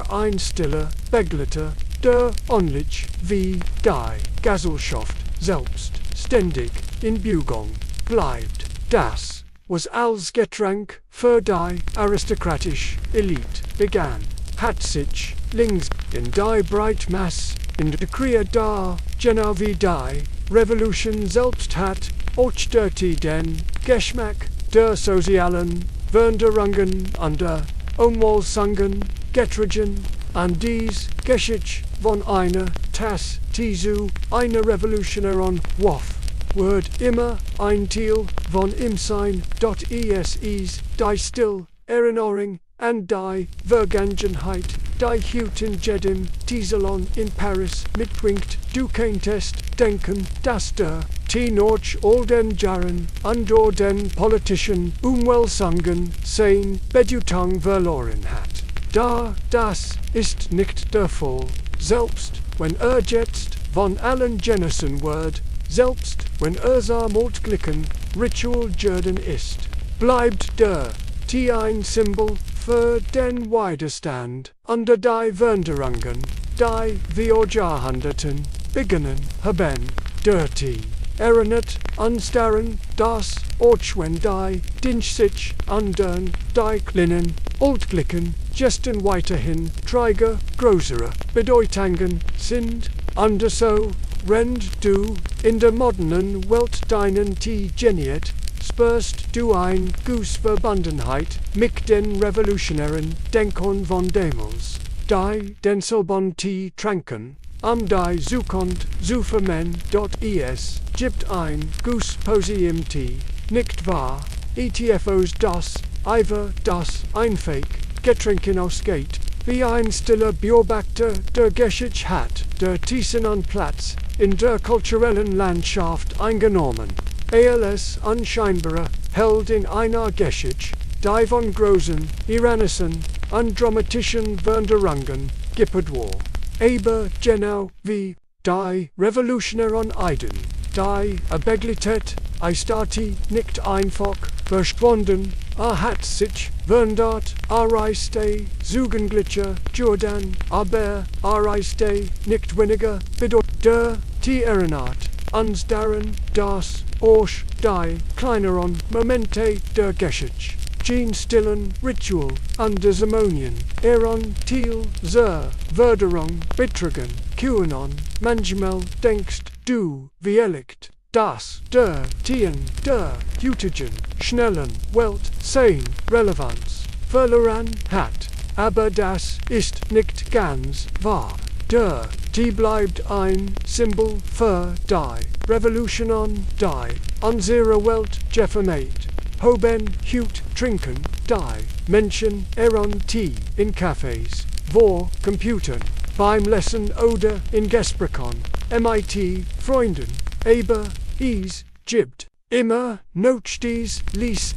ein stiller Begleiter, der ähnlich wie die Gesellschaft selbst ständig in Bewegung bleibt. Das was als Getränk für die aristokratische Elite begann. Hat sich links in die Breitmasse in der Krieg dar, genau wie die Revolution selbst hat, auch den Geschmack der sozialen Veränderungen under Umwälzungen getragen, an dies Geschichte von einer Tasse zu einer Revolutionären Waff, wird immer ein Teil von ihm sein, es ist die still Erinnerung an die Vergangenheit, die heute in jedem Salon in Paris mitbringt. Du könntest denken, dass der nach all den Jahren under den politischen Umwälzungen sein Bedeutung verloren hat. Da das ist nicht der Fall. Selbst wenn jetzt von allen Genessen wird, selbst wenn mordglichen Ritual Jordan ist, bleibt der ein Symbol für den Widerstand under die Veränderungen, die wir Jahrhunderten beginnen haben. Dirty erinnert uns daran, dass auch wenn die sich under die kleinen, altglichen Gesten weiterhin träger größere Bedeutungen sind, under so rennt du in der modernen Welt deinen geniert, spürst du ein Verbundenheit mit den revolutionären Denkern von damals, die den selben Tee tranken, die Zukunft zu vermen. Es gibt ein Poesie im Tee, nicht wahr? ETFOs das einfach Getränken ausgeht, wie ein stiller Beobachter der Geschichte hat der Thesen an Platz in der kulturellen Landschaft eingenommen. Als unscheinbarer Held in einer Geschichte, die von großen, iranischen und dramatischen Veränderungen geprägt war. Aber genau wie die revolutionären Eiden, die Abegalität ist nicht einfach verschwunden, hat sich verändert, ist jugendlicher Jordan, aber ist nicht weniger bedeutend, die erinnert uns daran, dass auch die kleineren Momente der Geschichte, den stillen Ritual und Zeremonien, Teil der Veränderung betragen können. Manchmal denkst du vielleicht, dass der heutigen schnellen Welt seine Relevanz verloren hat, aber das ist nicht ganz wahr. Der Tee bleibt ein Symbol für die Revolution, die unsere Welt geformt haben. Heute trinken die Menschen Tee in Cafés, vor Computern, beim Lesen oder in Gesprächen mit Freunden. Aber es gibt immer noch dies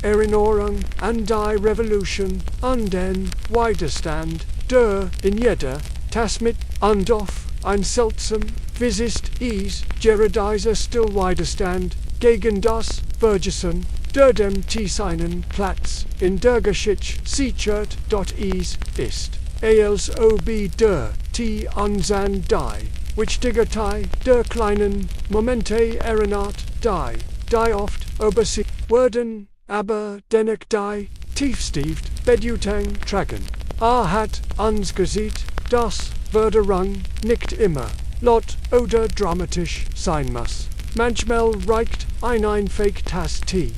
Erinnerung an die Revolution, an den Widerstand, der in jeder Tasse mit Andoff ein seltsam, ist dieser still Widerstand gegen das Vergessen, der dem seinen Platz in der Geschichte sichert. Es ist, als ob der an die wichtige Teil der kleinen Momente erinnert, die oft übersehen werden, aber dennoch die tiefste Bedeutung tragen. Hat uns gesehen, dass Veränderung nicht immer laut oder dramatisch sein muss. Manchmal reicht ein einfach Tasse Tee,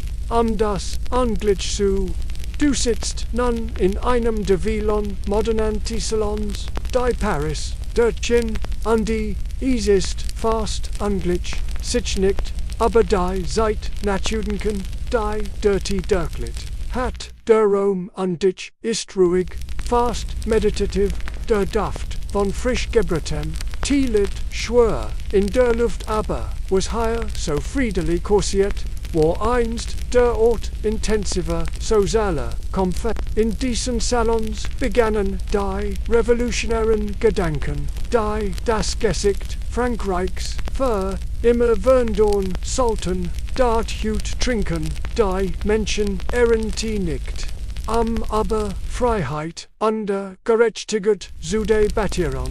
das Antlitz zu. Du sitzt nun in einem der vielen modernen Teesalons, die Paris, der Chin, und es ist fast Antlitz, sich nicht, aber die seit Nachdenken, die Tee dirkelt. Hat der Raum an dich ist ruhig, fast meditativ, der Duft von frisch gebräutem Tee litt schwer in der Luft, aber was hier so friedlich kursiert, war einst der Ort intensiver sozialer Komfort. In diesen Salons begannen die revolutionären Gedanken, die das Gesicht Frankreichs für immer verändern sollten. Dort heute trinken die Menschen Tee nicht, aber Freiheit und Gerechtigkeit zu debattieren,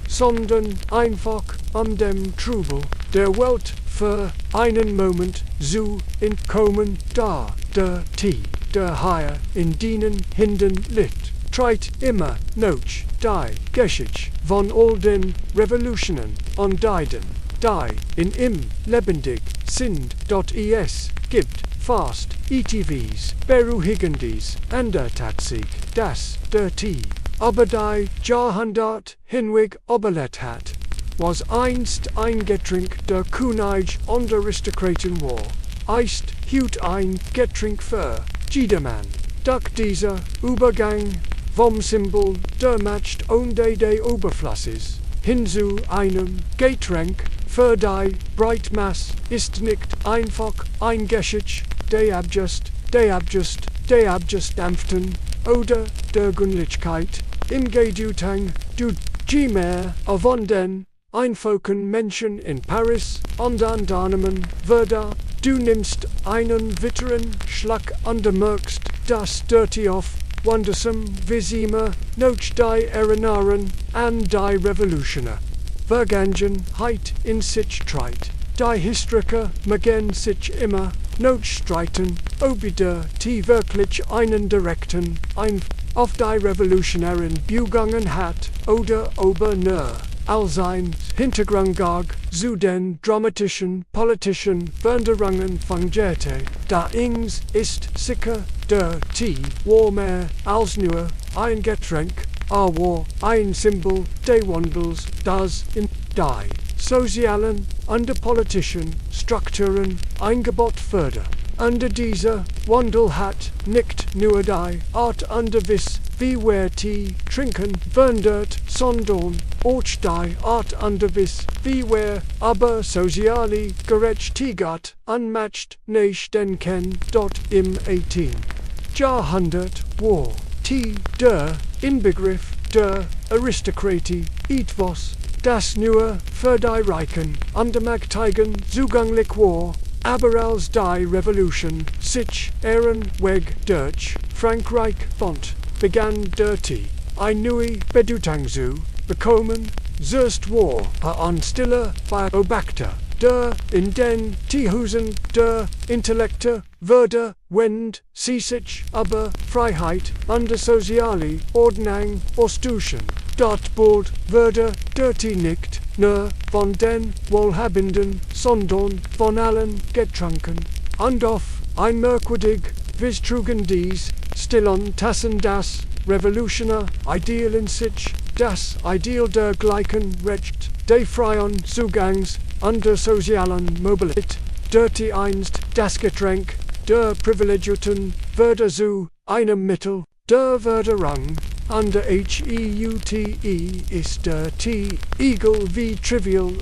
sondern einfach dem Trubel der Welt für einen Moment zu entkommen, da der T, der Haier in dienen Hinden litt, treit immer noch die Geschichte von all den Revolutionen und Deiden, die in im lebendig sind, es gibt fast ETVs, beruhigendes, ändert sich, dass der T, aber die Jahrhundert hinweg oberlet hat, was einst ein Getränk der König und Aristokraten war, ist heut ein Getränk für jedermann. Doch dieser Übergang vom Symbol der Macht und der Oberfläche hin zu einem Getränk für die Breitmasse ist nicht einfach ein Geschichte der Abgestampften oder der Gründlichkeit im Gegenteil du mehr von den einfachen Menschen in Paris und Andahmen würde du nimmst einen weiteren Schlag und merkst, dass dirty auf wondersam visima noch die Erinnerungen an die Revolutioner Vergangenheit in sich treit. Die Historiker mögen sich immer noch streiten, ob der T wirklich einen direkten Einfluss auf die Revolutionären begangen hat oder ob nur als ein Hintergrundgag zu den dramatischen politischen Veränderungen fungierte. Da ings ist sicher, der T war mehr als nur ein Getränk, war ein Symbol des Wandels, das in die sozialen und politischen Strukturen eingebaut wurde. Under dieser Wandel hat nicht nur die Art und Weise, wie wir Tee trinken, verändert, sondern auch die Art und Weise, wie wir aber soziale Gerechtigkeit unmatcht nicht denken, dort im 18. Jahrhundert war Tee der Inbegriff der Aristokratie etwas, das nur für die Reichen und Mächtigen zugänglich war. Aber als die Revolution sich weg durch Frankreich bond, begann der Tee eine neue Bedeutung zu bekommen. Zuerst war ein stiller Beobachter, der in den Teehusen der Intellekte wurde, wenn sie sich aber Freiheit und soziale Ordnung ausduschen. Dort bald wurde der Tee nicht nur von den Wohlhabenden, sondern von allen getrunken. Und auf ein merkwürdig Vis trugen dies stillen Tassen das Revolutioner Ideal in sich, das Ideal der gleichen Recht, des freien Zugangs und der sozialen Mobilität, dirty einst das Getränk der Privilegierten wurde zu einem Mittel der Förderung. Und der Heute ist der Tee, egal wie trivial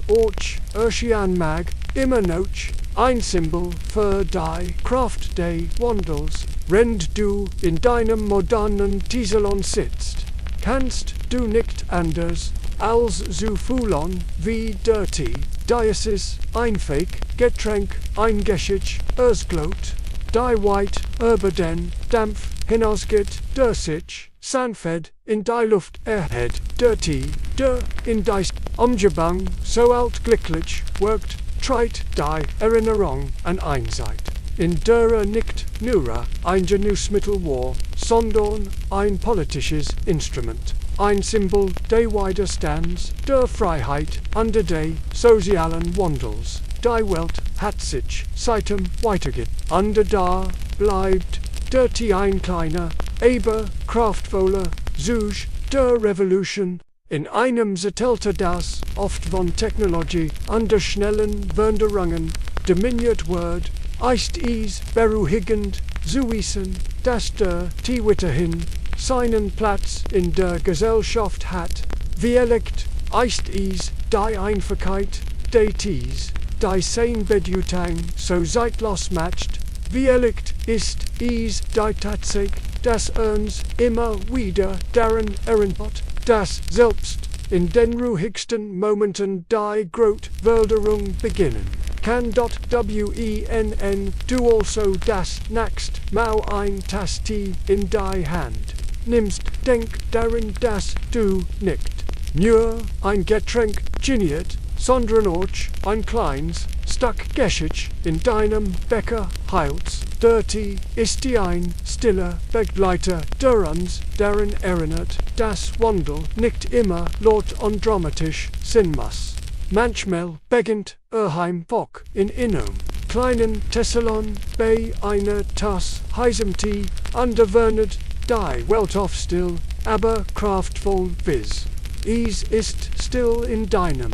erscheinen mag, immer noch ein Symbol für die Kraft des Wandels. Wenn du in deinem modernen Teesalon sitzt, kannst du nicht anders als zu fühlen, wie der Tee, dieses einfach Getränk eingeschickt ausglot, die weit über den Dampf hinausgeht, der sich sanft in die Luft erhebt, der Tee, der in die Umgebung so glücklich wirkt, trägt die Erinnerung an Einheit, in der nicht nur ein Genussmittel war, sondern ein politisches Instrument, ein Symbol des Widerstands, der Freiheit und des sozialen Wandels. Die Welt hat sich seitdem weitergeht, und da bleibt der Tee ein kleiner, aber kraftvoller Zug der Revolution, in einem Satellite, das oft von Technologie und der schnellen Veränderungen dominiert wird, ist es beruhigend zu wissen, dass der Tee weiterhin seinen Platz in der Gesellschaft hat. Vielleicht ist es die Einfachheit des Tees, die sein Bedeutung so zeitlos macht. Vielleicht ist es die Tatsache, dass uns immer wieder daran erinnert, dass selbst in den ruhigsten Momenten die Grotwälderung beginnen kann. Wenn du also das nächste Mal ein Tass Tee in die Hand nimmst, denk daran, dass du nicht nur ein Getränk geniert sondern auch ein kleines Stück Geschichte in deinem Becker Heils. Dirty ist die ein stiller Begleiter der uns, deren erinnert, das Wandel nicht immer laut und dramatisch sein muss. Manchmal beginnt Heimbock in einem kleinen Tessalon bei einer Tasse heißem Tee, underwärnet die Welt auf still, aber kraftvoll vis. Es ist still in deinem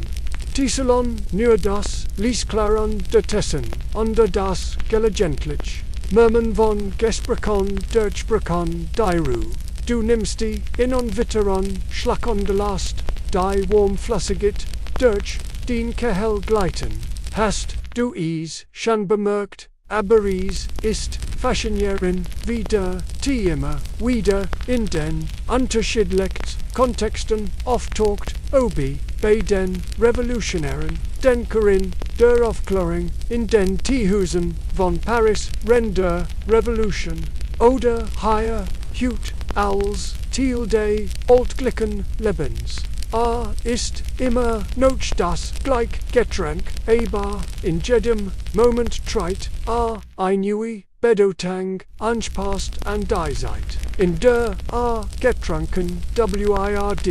Tessalon nur das Liesklaren der Tessen, under das gelegentlich Murmeln von Gesprochen Durchsprochen die Ruhe. Du nimmst die in und Witteron, Schlag on the last, die warmflüssiget, durch den Kehel gleiten. Hast du es schon bemerkt, aber es ist faszinierend, wie der Tee immer wieder in den unterschiedlichen Kontexten auftaucht, obi bei den revolutionären Denkerinnen der Aufklärung in den Teehusen von Paris, der Revolution, oder hier hut als Teil des altglichen Lebens. Ist immer noch das gleich Getränk, aber in jedem Moment tritt ein neue Bedeutung anpasst an die Zeit, in der Getränken wird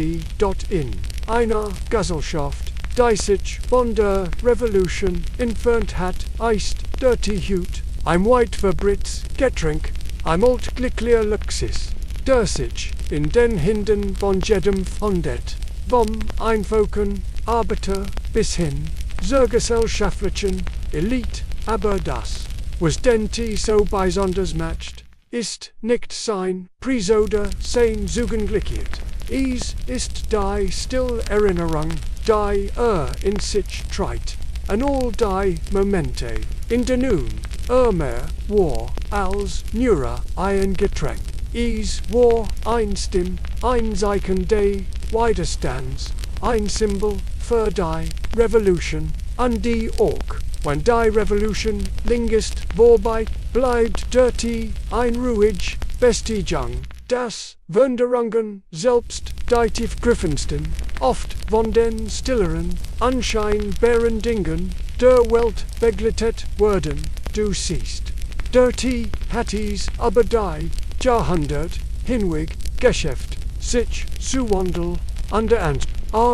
in einer Gesellschaft, die sich von der Revolution entfernt hat, ist der Teehut ein weit verbreitetes Getränk, ein altglücklicher Luxus, der sich in den Händen von jedem findet. Vom einfachen Arbeiter bis hin zur gesellschaftlichen Elite, aber das, was den Tee so besonders macht, ist nicht sein Preis oder sein Jugendlichkeit. Es ist die stille Erinnerung, die in sich trägt, an all die Momente, in denen mehr war als nur ein Getränk. Es war ein Zeichen des Widerstands, ein Symbol für die Revolution, an die auch, wenn die Revolution längst vorbei bleibt, der Tee ein ruhig Bestätigung, dass Wanderungen selbst die tiefgreifendsten, oft von den stilleren, unscheinbaren Dingen der Welt begleitet werden. Du siehst, der Tee hat es aber die Jahrhundert hinweg geschafft, sich zu wandeln, an der Ant.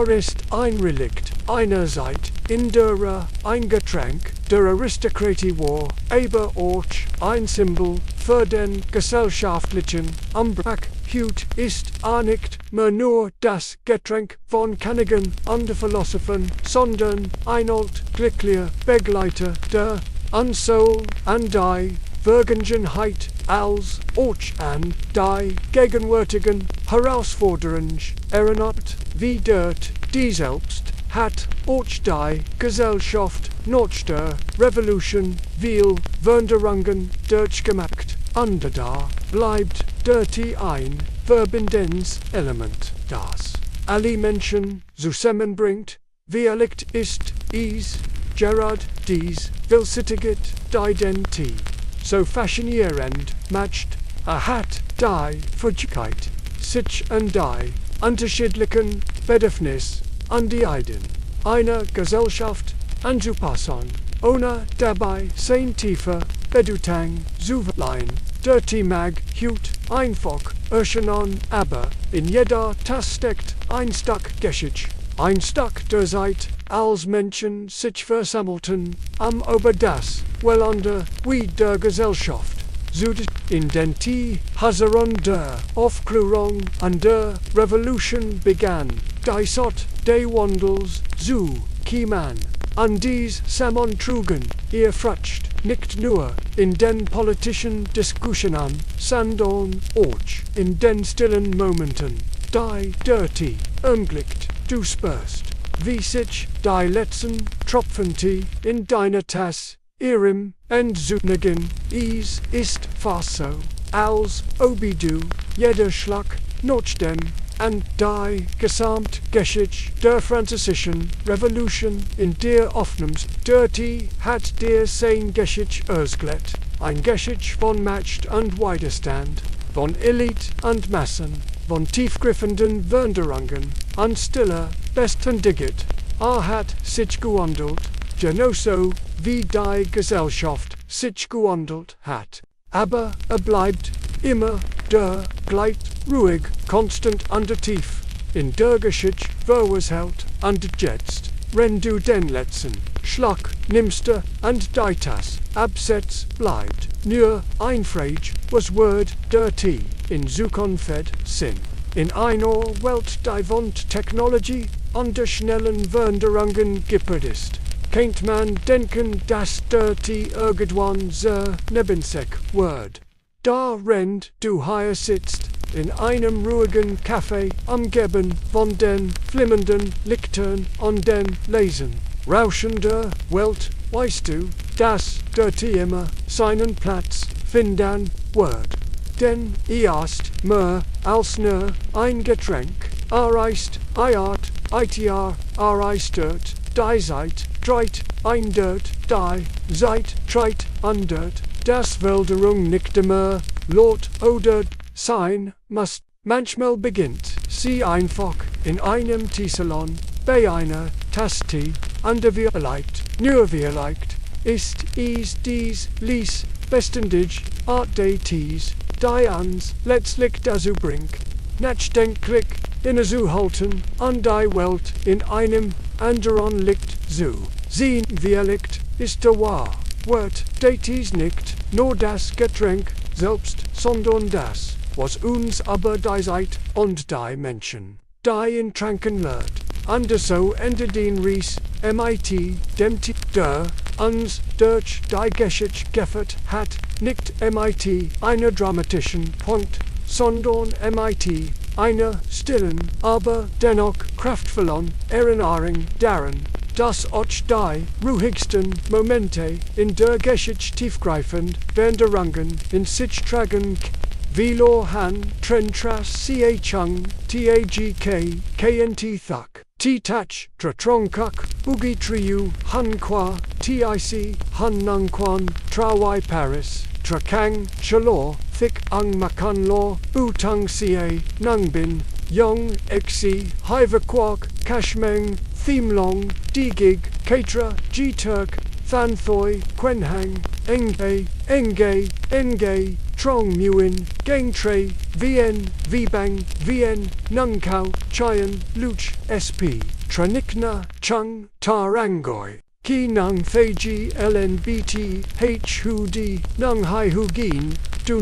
Ist ein Relikt einer Zeit, in der ein Getränk der Aristokratie war, aber auch ein Symbol für den gesellschaftlichen Umbruch. Hut ist nicht mehr nur das Getränk von Königen und Philosophen, sondern ein altglücklicher Begleiter der Unsoul an die Vergangenheit als auch an die gegenwärtigen Herausforderungen erinnert, wie dort die selbst hat auch die Gesellschaft nach der Revolution viel Wanderungen durchgemacht, und da bleibt der Tee ein verbindendes Element, das alle Menschen zusammenbringt. Vielleicht ist es gerade dies Vielsichtigkeit, die den Tee so faszinierend macht, hat die Fähigkeit, sich an die unterschiedlichen Bedürfnisse an die Ideen einer Gesellschaft anzupassen, ohne dabei sein tiefer Bedeutung zu verleihen. Der Tee mag hut einfach erscheinen, aber in jeder Tasse steckt ein Stück Geschichte, ein Stück der Zeit, als Menschen sich versammelten, über das Wohlande wie der Gesellschaft. In den Tee-Häusern der Aufklärung an der Revolution begann, die Sort des Wandels zu kommen. An dies Samon trugen ihr Frucht nicht nur in den politischen Diskussionen, sondern auch in den stillen Momenten, die der Tee umglitt. Du spürst, wie sich die letzten Tropfen Tee in deiner Tasse ihrem Entzündungen. Es ist fast so, als ob du jeder Schlag nach dem an die Gesamtgeschichte der französischen Revolution in dir aufnimmst. Der Tee hat dir sein Geschichte ausgelegt, ein Geschichte von Macht und Widerstand, von Elite und Massen, von tiefgreifenden Wanderungen und stiller Beständigkeit. hat sich gewandelt, genoso wie die Gesellschaft sich gewandelt hat. Aber bleibt immer der gleich ruhig, konstant und tief in der Geschichte verwurzelt und jetzt, wenn du den letzten Schlag nimmst und das Absatz bleibt nur ein Phrase, was Word dirty in Zukunft Sinn. In einer Welt die von Technology und der schnellen Veränderungen geprägt ist, kennt man denken, dass dirty irgendwann sehr nebensig wird. Da rennt du hier sitzt, in einem ruhigen Café, umgeben von den flimmernden Lichtern und den Lesen rauschender Welt, weißt du, dass dirty immer seinen Platz finden wird. Denn erst mehr als nur ein Getränk erreicht, eiert, itr, erreistert, die seid, treit, eindert, die seid, treit, andert, das Wilderung nicht mehr, Lot oder sein muss. Manchmal beginnt sie einfach in einem Salon, bei einer Tasse Tee, und nur vielleicht, ist es dies, lies, bestendig, art de Tees, die ans letztlich dazu bringt, nachdenklich innezuhalten und die Welt in einem anderen Licht zu sehen. Vielleicht ist der wahr, wird dies nicht nur das Getränk selbst, sondern das, was uns aber die Zeit und die Menschen, die ihn tranken wird. Und so endet den Ries, mit dem der uns durch die Geschichte geführt hat, nicht mit einer dramatischen Punkt, sondern mit einer stillen, aber dennoch kraftvollen Erinnerung daran, dass auch die ruhigsten Momente in der Geschichte tiefgreifend Veränderungen in sich tragen. Velo han trentras ca chung tagk knt thak. T-touch tratronkak bugi triu hun qua tic hun nung quan trawai Paris trakang chalor thick ung makan law butang ca nungbin young xi hiverquark kashmeng themlong digig katra g-turk thanthoi quenhang enge trong muin gang tre vn vbang vn nungkau chayan luch sp tranikna chung tarangoi ki nung thaji lnbt hud nung hai hugin du